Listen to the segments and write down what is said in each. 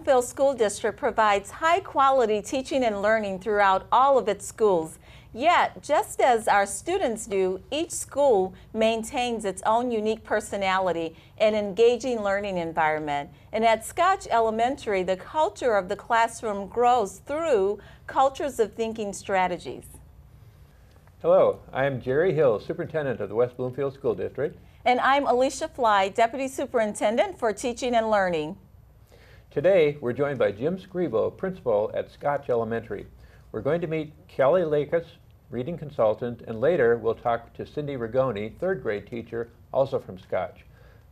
Bloomfield School District provides high-quality teaching and learning throughout all of its schools. Yet, just as our students do, each school maintains its own unique personality and engaging learning environment. And at Scotch Elementary, the culture of the classroom grows through cultures of thinking strategies. Hello, I am Gerald Hill, Superintendent of the West Bloomfield School District. And I'm Alesia Flye, Deputy Superintendent for Teaching and Learning. Today, we're joined by Jim Scrivo, Principal at Scotch Elementary. We're going to meet Kelly Lekas, Reading Consultant, and later we'll talk to Cynthia Rigoni, third grade teacher, also from Scotch.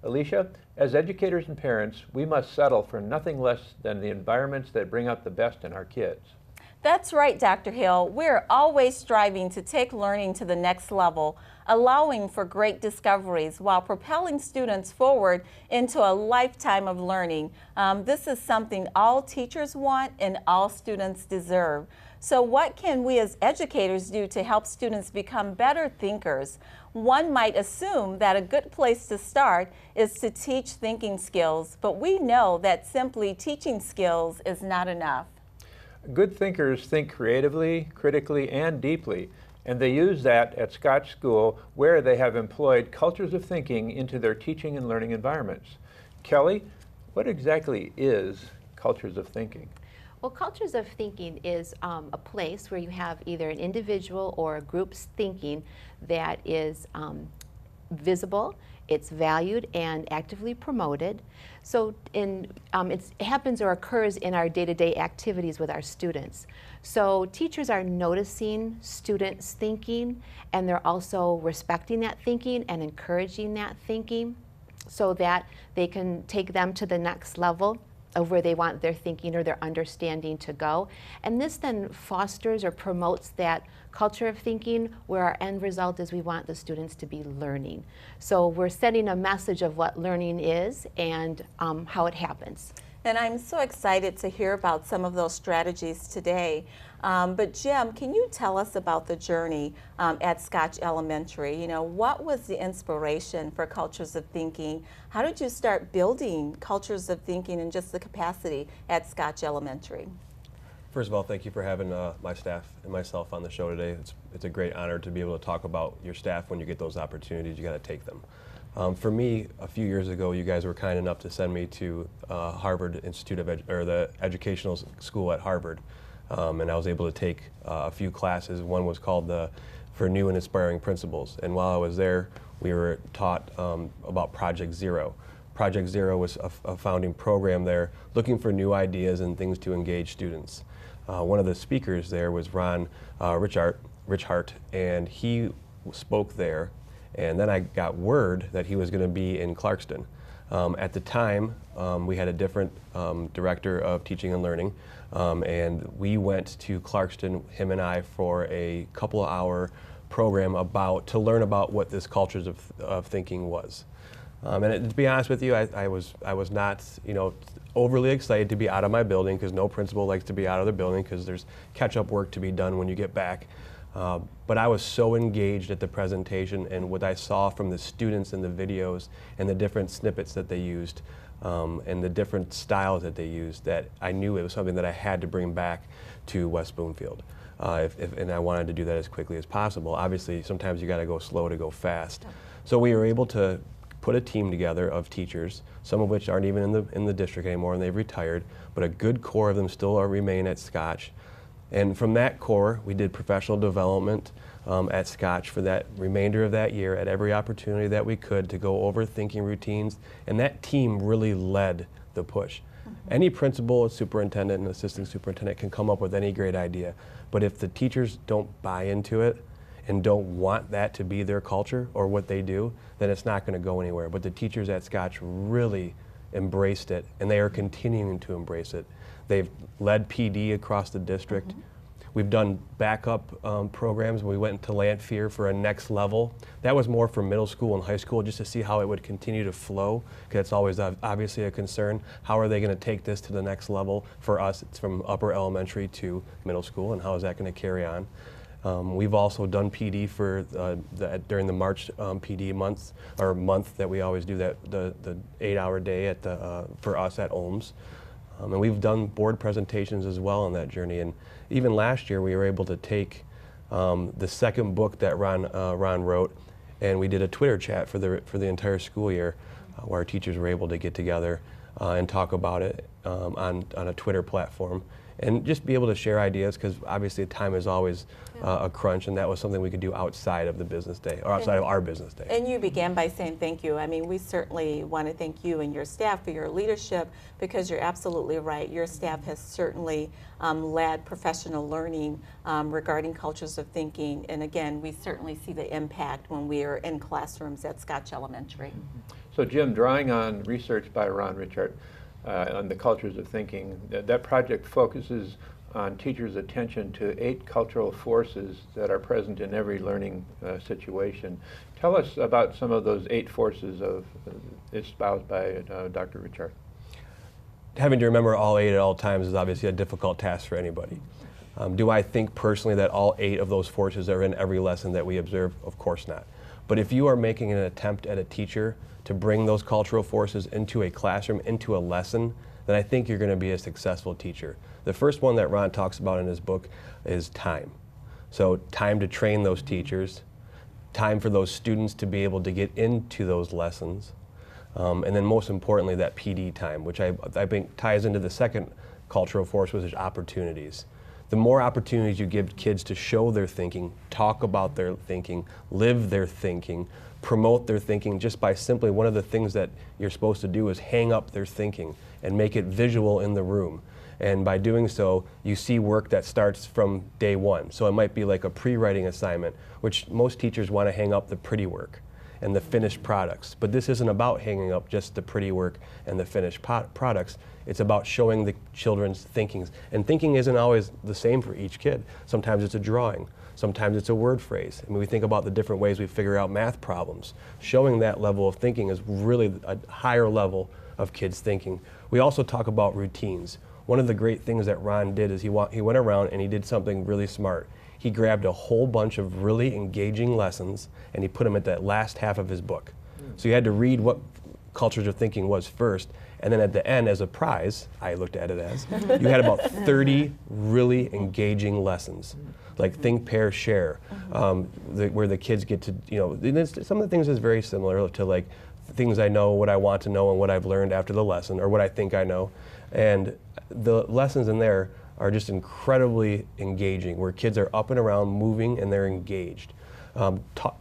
Alesia, as educators and parents, we must settle for nothing less than the environments that bring out the best in our kids. That's right, Dr. Hill. We're always striving to take learning to the next level, allowing for great discoveries while propelling students forward into a lifetime of learning. This is something all teachers want and all students deserve. So what can we as educators do to help students become better thinkers? One might assume that a good place to start is to teach thinking skills, but we know that simply teaching skills is not enough. Good thinkers think creatively, critically, and deeply, and they use that at Scotch School, where they have employed cultures of thinking into their teaching and learning environments. Kelly, what exactly is cultures of thinking? Well, cultures of thinking is a place where you have either an individual or a group's thinking that is visible, it's valued and actively promoted. So it happens or occurs in our day-to-day activities with our students. So teachers are noticing students' thinking, and they're also respecting that thinking and encouraging that thinking so that they can take them to the next level of where they want their thinking or their understanding to go. And this then fosters or promotes that culture of thinking where our end result is we want the students to be learning. So we're sending a message of what learning is and how it happens. And I'm so excited to hear about some of those strategies today. But Jim, can you tell us about the journey at Scotch Elementary? You know, what was the inspiration for cultures of thinking? How did you start building cultures of thinking and just the capacity at Scotch Elementary? First of all, thank you for having my staff and myself on the show today. It's a great honor to be able to talk about your staff. When you get those opportunities, you got to take them. For me, a few years ago, you guys were kind enough to send me to Harvard Institute of the Educational School at Harvard, and I was able to take a few classes. One was called for New and Inspiring Principles, and while I was there, we were taught about Project Zero. Project Zero was a founding program there, looking for new ideas and things to engage students. One of the speakers there was Ron Richhart, and he spoke there. And then I got word that he was going to be in Clarkston. At the time, we had a different director of teaching and learning, and we went to Clarkston, him and I, for a couple of hour program to learn about what this cultures of thinking was. And to be honest with you, I was not, overly excited to be out of my building, because no principal likes to be out of their building because there's catch-up work to be done when you get back. But I was so engaged at the presentation and what I saw from the students in the videos and the different snippets that they used and the different styles that they used, that I knew it was something that I had to bring back to West Bloomfield. And I wanted to do that as quickly as possible. Obviously, sometimes you got to go slow to go fast. So we were able to put a team together of teachers, some of which aren't even in the district anymore and they've retired, but a good core of them still remain at Scotch. And from that core, we did professional development at Scotch for that remainder of that year at every opportunity that we could to go over thinking routines. And that team really led the push. Any principal, superintendent, and assistant superintendent can come up with any great idea. But if the teachers don't buy into it and don't want that to be their culture or what they do, then it's not going to go anywhere. But the teachers at Scotch really embraced it, and they are continuing to embrace it. They've led PD across the district. We've done backup programs. We went to Lanphier for a next level. That was more for middle school and high school, just to see how it would continue to flow, because it's always obviously a concern. How are they going to take this to the next level? For us, it's from upper elementary to middle school, and how is that going to carry on? We've also done PD for during the March PD month that we always do, that the 8-hour day for us at Ohms. And we've done board presentations as well on that journey. And even last year, we were able to take the second book that Ron wrote, and we did a Twitter chat for the entire school year, where our teachers were able to get together and talk about it on a Twitter platform, and just be able to share ideas, because obviously time is always a crunch, and that was something we could do outside of the business day, or outside of our business day. And you began by saying thank you. I mean, we certainly want to thank you and your staff for your leadership, because you're absolutely right. Your staff has certainly led professional learning regarding cultures of thinking. And again, we certainly see the impact when we are in classrooms at Scotch Elementary. So Jim, drawing on research by Ron Richard on the cultures of thinking, that project focuses on teachers' attention to 8 cultural forces that are present in every learning situation. Tell us about some of those 8 forces espoused by Dr. Richard. Having to remember all 8 at all times is obviously a difficult task for anybody. Do I think personally that all 8 of those forces are in every lesson that we observe? Of course not. But if you are making an attempt at a teacher to bring those cultural forces into a classroom, into a lesson, then I think you're going to be a successful teacher. The first one that Ron talks about in his book is time. So time to train those teachers, time for those students to be able to get into those lessons, and then most importantly, that PD time, which I think ties into the second cultural force, which is opportunities. The more opportunities you give kids to show their thinking, talk about their thinking, live their thinking, promote their thinking, just by simply, one of the things that you're supposed to do is hang up their thinking and make it visual in the room. And by doing so, you see work that starts from day one. So it might be like a pre-writing assignment, which most teachers want to hang up the pretty work and the finished products. But this isn't about hanging up just the pretty work and the finished products. It's about showing the children's thinkings. And thinking isn't always the same for each kid. Sometimes it's a drawing. Sometimes it's a word phrase. I mean, we think about the different ways we figure out math problems. Showing that level of thinking is really a higher level of kids' thinking. We also talk about routines. One of the great things that Ron did is he went around and he did something really smart. He grabbed a whole bunch of really engaging lessons and he put them at that last half of his book. So you had to read what cultures of thinking was first, and then at the end, as a prize, I looked at it as, you had about 30 really engaging lessons, like think, pair, share, where the kids get to, some of the things is very similar to like things I know, what I want to know, and what I've learned after the lesson, or what I think I know. And the lessons in there are just incredibly engaging, where kids are up and around, moving, and they're engaged.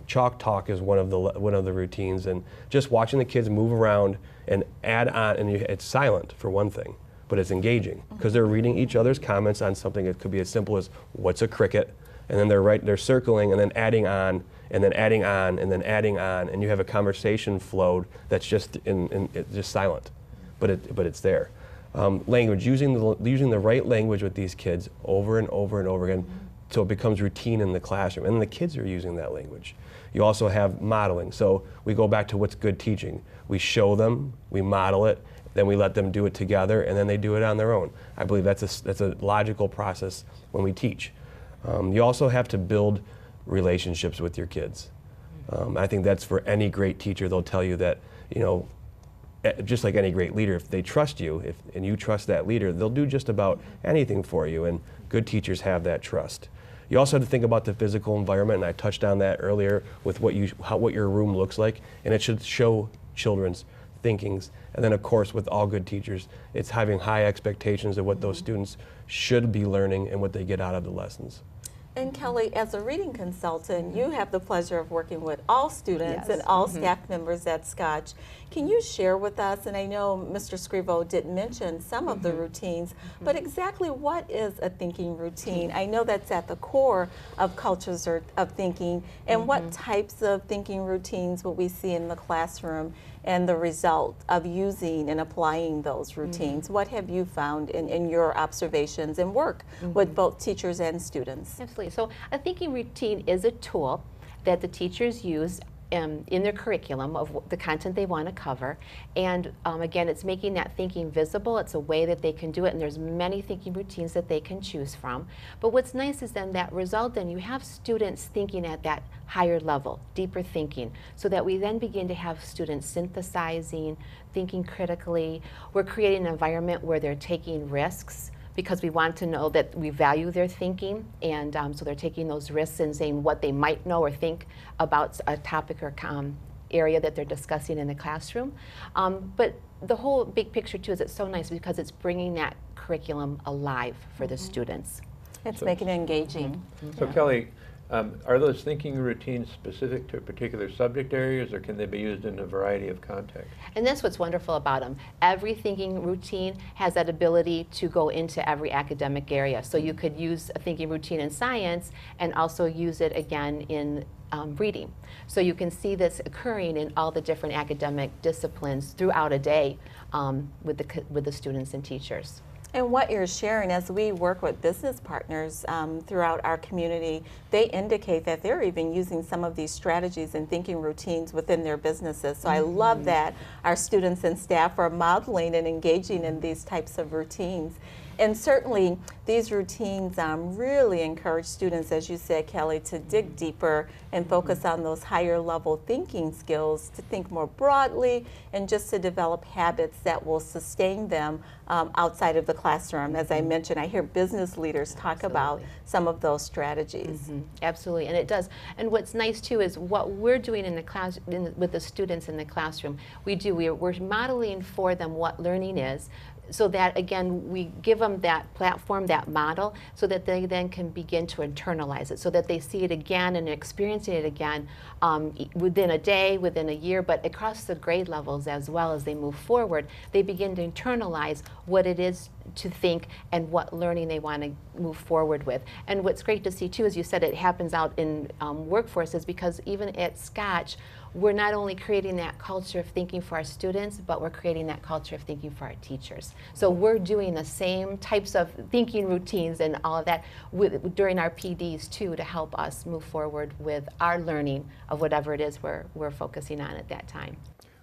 Chalk talk is one of the routines, and just watching the kids move around and add on, and it's silent for one thing, but it's engaging because they're reading each other's comments on something. It could be as simple as what's a cricket, and then they're circling and then adding on, and then adding on, and then adding on, and you have a conversation flowed that's just it's just silent, but it's there. Language, using the right language with these kids over and over and over again, so it becomes routine in the classroom, and the kids are using that language. You also have modeling. So we go back to what's good teaching. We show them, we model it, then we let them do it together, and then they do it on their own. I believe that's a logical process when we teach. You also have to build relationships with your kids. I think that's for any great teacher. They'll tell you that, just like any great leader, if they trust you, and you trust that leader, they'll do just about anything for you, and good teachers have that trust. You also have to think about the physical environment, and I touched on that earlier with what your room looks like, and it should show children's thinkings. And then of course, with all good teachers, it's having high expectations of what those students should be learning and what they get out of the lessons. And Kelly, as a reading consultant, you have the pleasure of working with all students Yes. and all staff members at Scotch. Can you share with us, and I know Mr. Scrivo did mention some of the routines, but exactly what is a thinking routine? I know that's at the core of cultures of thinking, and what types of thinking routines will we see in the classroom and the result of using and applying those routines? What have you found in your observations and work with both teachers and students? Absolutely. So a thinking routine is a tool that the teachers use in their curriculum of the content they want to cover. And again, it's making that thinking visible. It's a way that they can do it, and there's many thinking routines that they can choose from. But what's nice is then that result, then you have students thinking at that higher level, deeper thinking, so that we then begin to have students synthesizing, thinking critically. We're creating an environment where they're taking risks, because we want to know that we value their thinking, and so they're taking those risks and saying what they might know or think about a topic or area that they're discussing in the classroom. But the whole big picture too is it's so nice because it's bringing that curriculum alive for the students. It's making it engaging. So Kelly, are those thinking routines specific to particular subject areas, or can they be used in a variety of contexts? And that's what's wonderful about them. Every thinking routine has that ability to go into every academic area. So you could use a thinking routine in science and also use it again in reading. So you can see this occurring in all the different academic disciplines throughout a day with the students and teachers. And what you're sharing, as we work with business partners throughout our community, they indicate that they're even using some of these strategies and thinking routines within their businesses. So I love that our students and staff are modeling and engaging in these types of routines. And certainly these routines really encourage students, as you said, Kelly, to dig deeper and focus on those higher level thinking skills, to think more broadly, and just to develop habits that will sustain them outside of the classroom. As I mentioned, I hear business leaders talk about some of those strategies. Absolutely, and it does. And what's nice too is what we're doing in the class with the students in the classroom. We're modeling for them what learning is, so that again we give them that platform, that model, so that they then can begin to internalize it, so that they see it again and experiencing it again within a day, within a year, but across the grade levels as well. As they move forward, they begin to internalize what it is to think and what learning they want to move forward with. And what's great to see too, as you said, it happens out in workforces, because even at Scotch, we're not only creating that culture of thinking for our students, but we're creating that culture of thinking for our teachers. So we're doing the same types of thinking routines and all of that during our PDs too, to help us move forward with our learning of whatever it is we're focusing on at that time.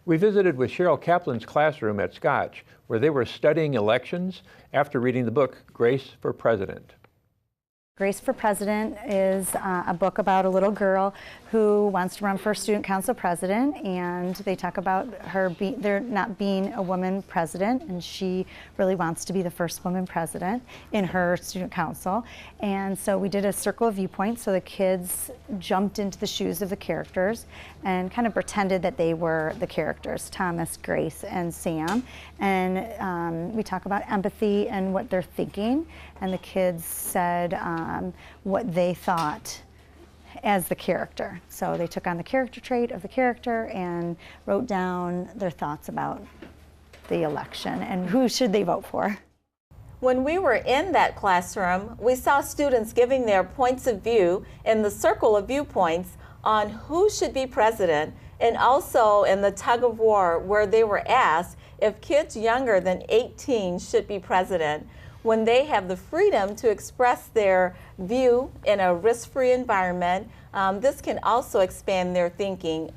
We visited with Cheryl Kaplan's classroom at Scotch, where they were studying elections after reading the book Grace for President. Grace for President is a book about a little girl who wants to run for student council president, and they talk about there not being a woman president, and she really wants to be the first woman president in her student council. And so we did a circle of viewpoints, so the kids jumped into the shoes of the characters and kind of pretended that they were the characters, Thomas, Grace, and Sam. And we talk about empathy and what they're thinking, and the kids said what they thought as the character. So they took on the character trait of the character and wrote down their thoughts about the election and who should they vote for. When we were in that classroom, we saw students giving their points of view in the circle of viewpoints on who should be president, and also in the tug of war where they were asked if kids younger than 18 should be president. When they have the freedom to express their view in a risk-free environment, this can also expand their thinking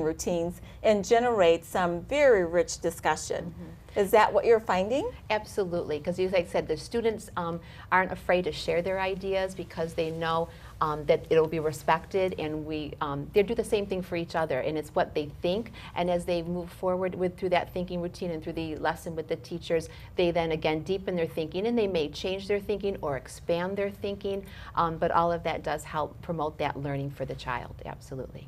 routines and generate some very rich discussion. Is that what you're finding? Absolutely, because as I said, the students aren't afraid to share their ideas because they know that it'll be respected, and they do the same thing for each other, and it's what they think. And as they move forward through that thinking routine and through the lesson with the teachers, they then again deepen their thinking, and they may change their thinking or expand their thinking, but all of that does help promote that learning for the child. Absolutely.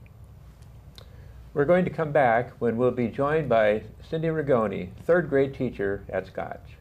We're going to come back when we'll be joined by Cynthia Rigoni, third grade teacher at Scotch.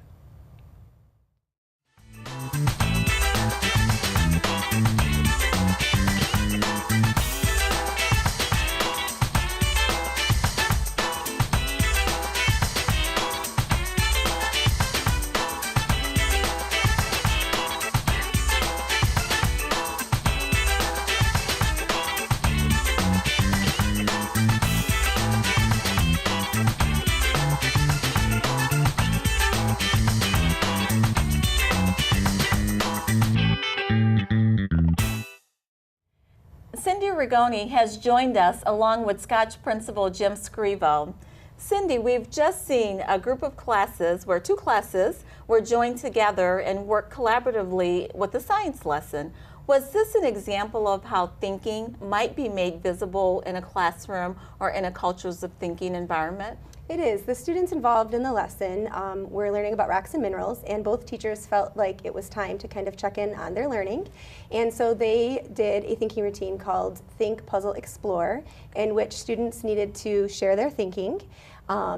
Cynthia Rigoni has joined us along with Scotch Principal Jim Scrivo. Cindy, we've just seen a group of classes where two classes were joined together and worked collaboratively with a science lesson. Was this an example of how thinking might be made visible in a classroom or in a cultures of thinking environment? It is. The students involved in the lesson were learning about rocks and minerals, and both teachers felt like it was time to kind of check in on their learning. And so they did a thinking routine called Think, Puzzle, Explore, in which students needed to share their thinking.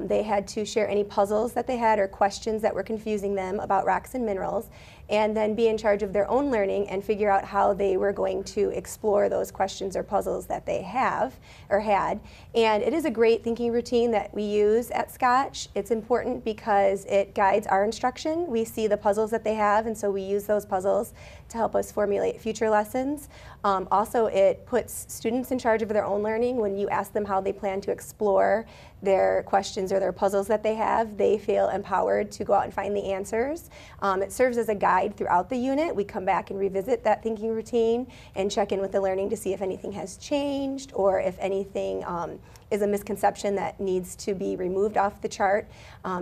They had to share any puzzles that they had or questions that were confusing them about rocks and minerals, and then be in charge of their own learning and figure out how they were going to explore those questions or puzzles that they have or had. And it is a great thinking routine that we use at Scotch. It's important because it guides our instruction. We see the puzzles that they have, and so we use those puzzles to help us formulate future lessons. Also, it puts students in charge of their own learning. When you ask them how they plan to explore their questions or their puzzles that they have, they feel empowered to go out and find the answers. It serves as a guide throughout the unit. We come back and revisit that thinking routine and check in with the learning to see if anything has changed or if anything is a misconception that needs to be removed off the chart.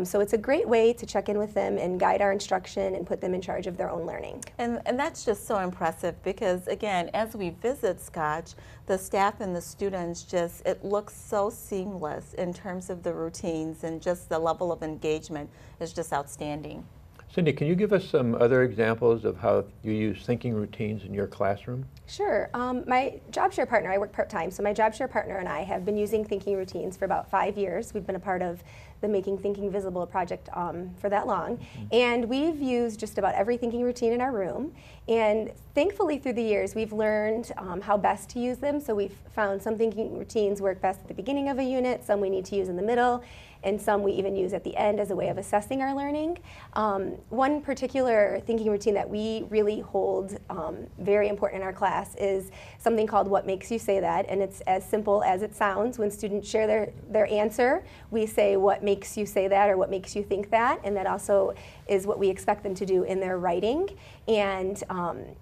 So it's a great way to check in with them and guide our instruction and put them in charge of their own learning. And that's just so impressive because, again, as we visit Scotch, the staff and the students just, it looks so seamless in terms of the routines, and just the level of engagement is just outstanding. Cindy, can you give us some other examples of how you use thinking routines in your classroom? Sure. My job share partner, I work part-time, so my job share partner and I have been using thinking routines for about 5 years. We've been a part of the Making Thinking Visible project for that long. And we've used just about every thinking routine in our room. And thankfully through the years, we've learned how best to use them. So we've found some thinking routines work best at the beginning of a unit, some we need to use in the middle, and some we even use at the end as a way of assessing our learning. One particular thinking routine that we really hold very important in our class is something called What Makes You Say That, and it's as simple as it sounds. When students share their answer, we say, what makes you say that, or what makes you think that, and that also is what we expect them to do in their writing. And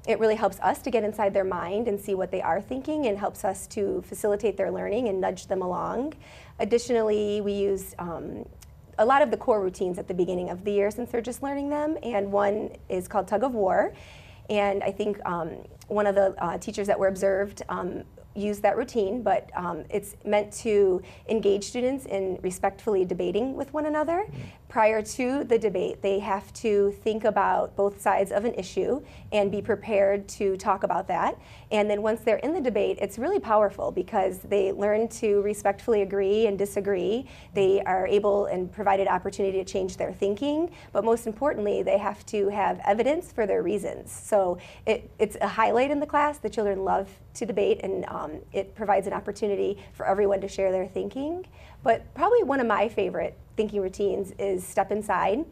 it really helps us to get inside their mind and see what they are thinking, and helps us to facilitate their learning and nudge them along. Additionally, we use a lot of the core routines at the beginning of the year since they're just learning them, and one is called Tug of War. And I think one of the teachers that were observed use that routine, but it's meant to engage students in respectfully debating with one another. Prior to the debate, they have to think about both sides of an issue and be prepared to talk about that. And then once they're in the debate, it's really powerful because they learn to respectfully agree and disagree. They are able and provided opportunity to change their thinking, but most importantly, they have to have evidence for their reasons. So it's a highlight in the class. The children love to debate, and it provides an opportunity for everyone to share their thinking. But probably one of my favorite thinking routines is Step Inside.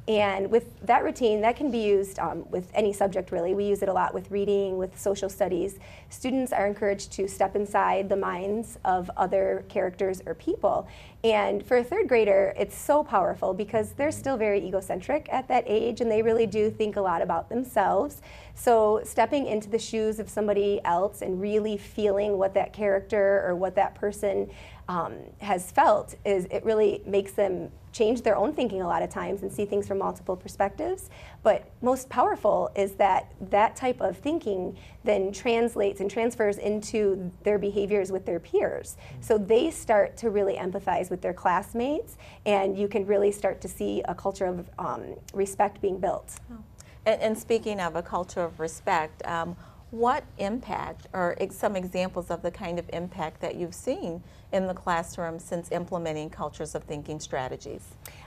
And with that routine, that can be used with any subject really. We use it a lot with reading, with social studies. Students are encouraged to step inside the minds of other characters or people. And for a third grader, it's so powerful because they're still very egocentric at that age, and they really do think a lot about themselves. So stepping into the shoes of somebody else and really feeling what that character or what that person has felt, it really makes them change their own thinking a lot of times and see things from multiple perspectives. But most powerful is that that type of thinking then translates and transfers into their behaviors with their peers. So they start to really empathize with their classmates, and you can really start to see a culture of respect being built. Oh. And speaking of a culture of respect, what impact, or some examples of the kind of impact that you've seen in the classroom since implementing cultures of thinking strategies?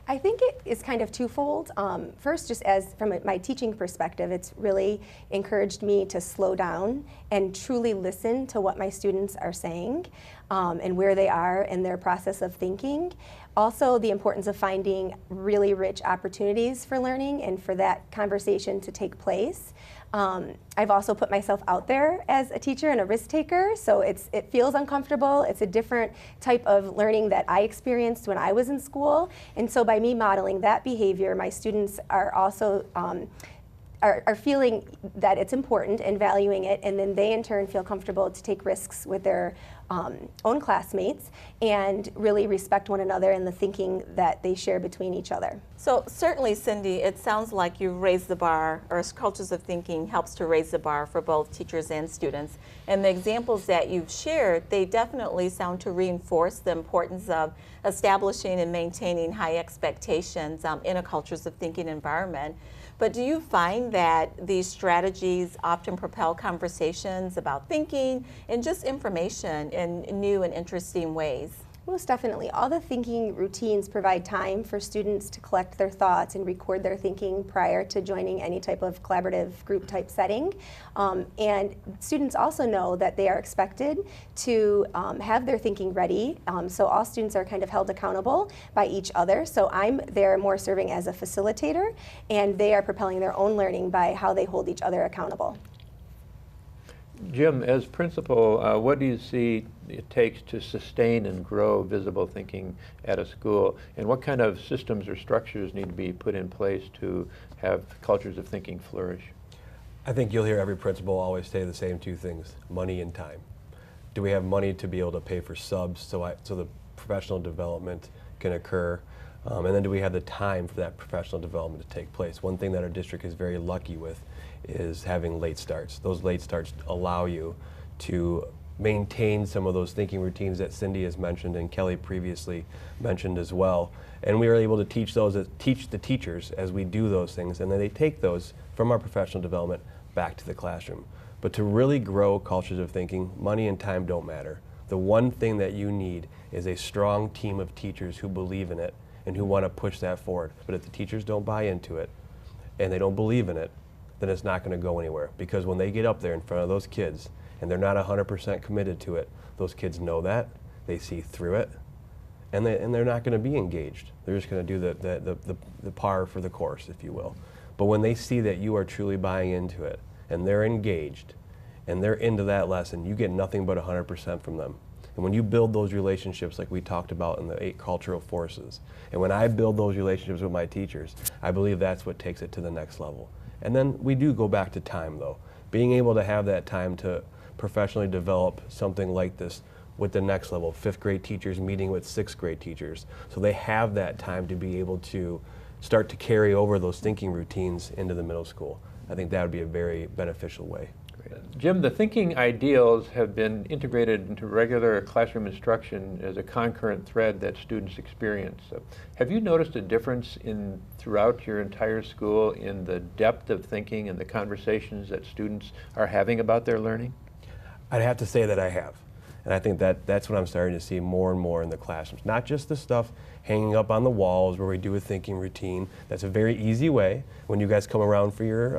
I think it is kind of twofold. First, just as from my teaching perspective, it's really encouraged me to slow down and truly listen to what my students are saying and where they are in their process of thinking. Also, the importance of finding really rich opportunities for learning and for that conversation to take place. I've also put myself out there as a teacher and a risk taker, so it feels uncomfortable. It's a different type of learning that I experienced when I was in school, and so by me modeling that behavior, my students are also are feeling that it's important and valuing it, and then they in turn feel comfortable to take risks with their own classmates and really respect one another and the thinking that they share between each other. So certainly, Cindy, it sounds like you've raised the bar, or Cultures of Thinking helps to raise the bar for both teachers and students. And the examples that you've shared, they definitely sound to reinforce the importance of establishing and maintaining high expectations in a Cultures of Thinking environment. But do you find that these strategies often propel conversations about thinking and just information in new and interesting ways? Most definitely. All the thinking routines provide time for students to collect their thoughts and record their thinking prior to joining any type of collaborative group type setting. And students also know that they are expected to have their thinking ready. So all students are kind of held accountable by each other. So I'm there more serving as a facilitator, and they are propelling their own learning by how they hold each other accountable. Jim, as principal, what do you see it takes to sustain and grow visible thinking at a school? And what kind of systems or structures need to be put in place to have cultures of thinking flourish? I think you'll hear every principal always say the same two things: money and time. Do we have money to be able to pay for subs so the professional development can occur? And then do we have the time for that professional development to take place? One thing that our district is very lucky with is having late starts. Those late starts allow you to maintain some of those thinking routines that Cindy has mentioned and Kelly previously mentioned as well. And we are able to teach the teachers as we do those things, and then they take those from our professional development back to the classroom. But to really grow cultures of thinking, money and time don't matter. The one thing that you need is a strong team of teachers who believe in it and who want to push that forward. But if the teachers don't buy into it and they don't believe in it, then it's not going to go anywhere. Because when they get up there in front of those kids and they're not 100% committed to it, those kids know that, they see through it, and they're not going to be engaged. They're just going to do the par for the course, if you will. But when they see that you are truly buying into it and they're engaged and they're into that lesson, you get nothing but 100% from them. And when you build those relationships like we talked about in the 8 cultural forces, and when I build those relationships with my teachers, I believe that's what takes it to the next level. And then we do go back to time, though. Being able to have that time to professionally develop something like this with the next level, 5th grade teachers meeting with 6th grade teachers, so they have that time to be able to start to carry over those thinking routines into the middle school. I think that would be a very beneficial way. Jim, the thinking ideals have been integrated into regular classroom instruction as a concurrent thread that students experience. Have you noticed a difference throughout your entire school in the depth of thinking and the conversations that students are having about their learning? I'd have to say that I have. And I think that's what I'm starting to see more and more in the classrooms. Not just the stuff hanging up on the walls where we do a thinking routine. That's a very easy way. When you guys come around for your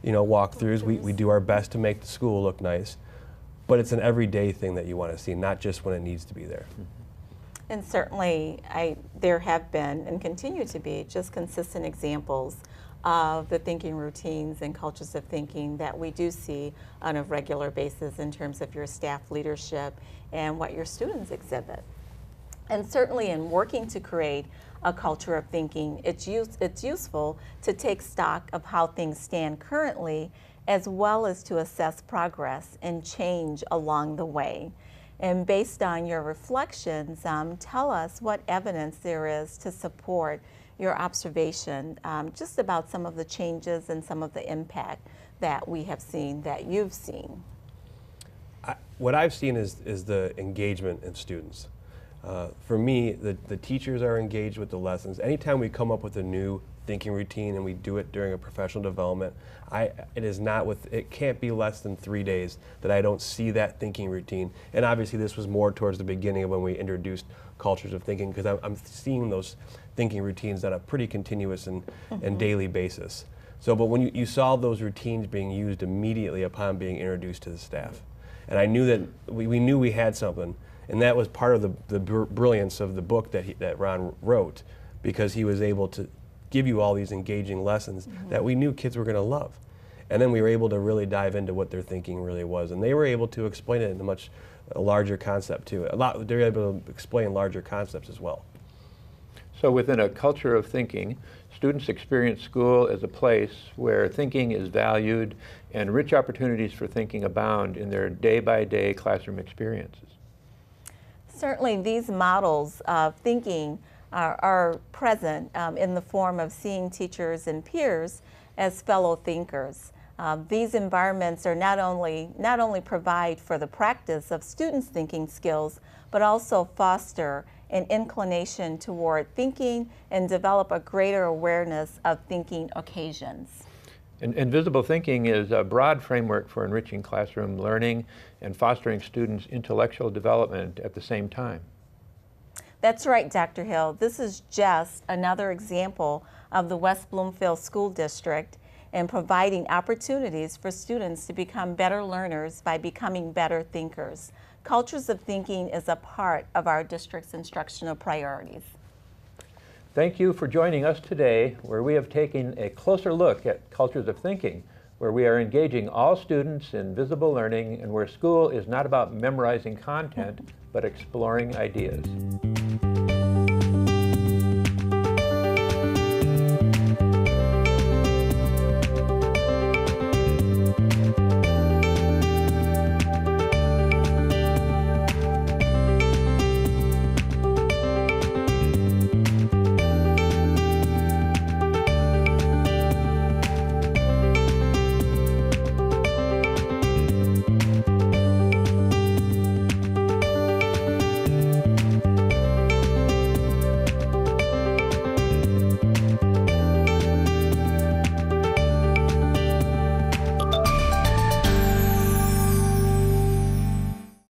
walkthroughs, we do our best to make the school look nice. But it's an everyday thing that you want to see, not just when it needs to be there. And certainly, there have been and continue to be just consistent examples of the thinking routines and cultures of thinking that we do see on a regular basis in terms of your staff leadership and what your students exhibit. And certainly in working to create a culture of thinking, it's useful to take stock of how things stand currently, as well as to assess progress and change along the way. And based on your reflections, tell us what evidence there is to support your observation just about some of the changes and some of the impact that we have seen, that you've seen. What I've seen is the engagement in students. For me, the teachers are engaged with the lessons. Anytime we come up with a new thinking routine and we do it during a professional development, it can't be less than 3 days that I don't see that thinking routine. And obviously this was more towards the beginning of when we introduced cultures of thinking, because I'm seeing those thinking routines on a pretty continuous and daily basis. So, but when you saw those routines being used immediately upon being introduced to the staff, and I knew that we knew we had something, and that was part of the brilliance of the book that Ron wrote, because he was able to give you all these engaging lessons that we knew kids were going to love. And then we were able to really dive into what their thinking really was, and they were able to explain it in a much larger concept too. They were able to explain larger concepts as well. So within a culture of thinking, students experience school as a place where thinking is valued and rich opportunities for thinking abound in their day-by-day classroom experiences. Certainly these models of thinking are present in the form of seeing teachers and peers as fellow thinkers. These environments are not only provide for the practice of students' thinking skills, but also foster an inclination toward thinking and develop a greater awareness of thinking occasions. And visible thinking is a broad framework for enriching classroom learning and fostering students' intellectual development at the same time. That's right, Dr. Hill. This is just another example of the West Bloomfield School District and providing opportunities for students to become better learners by becoming better thinkers. Cultures of thinking is a part of our district's instructional priorities. Thank you for joining us today, where we have taken a closer look at cultures of thinking, where we are engaging all students in visible learning and where school is not about memorizing content, but exploring ideas.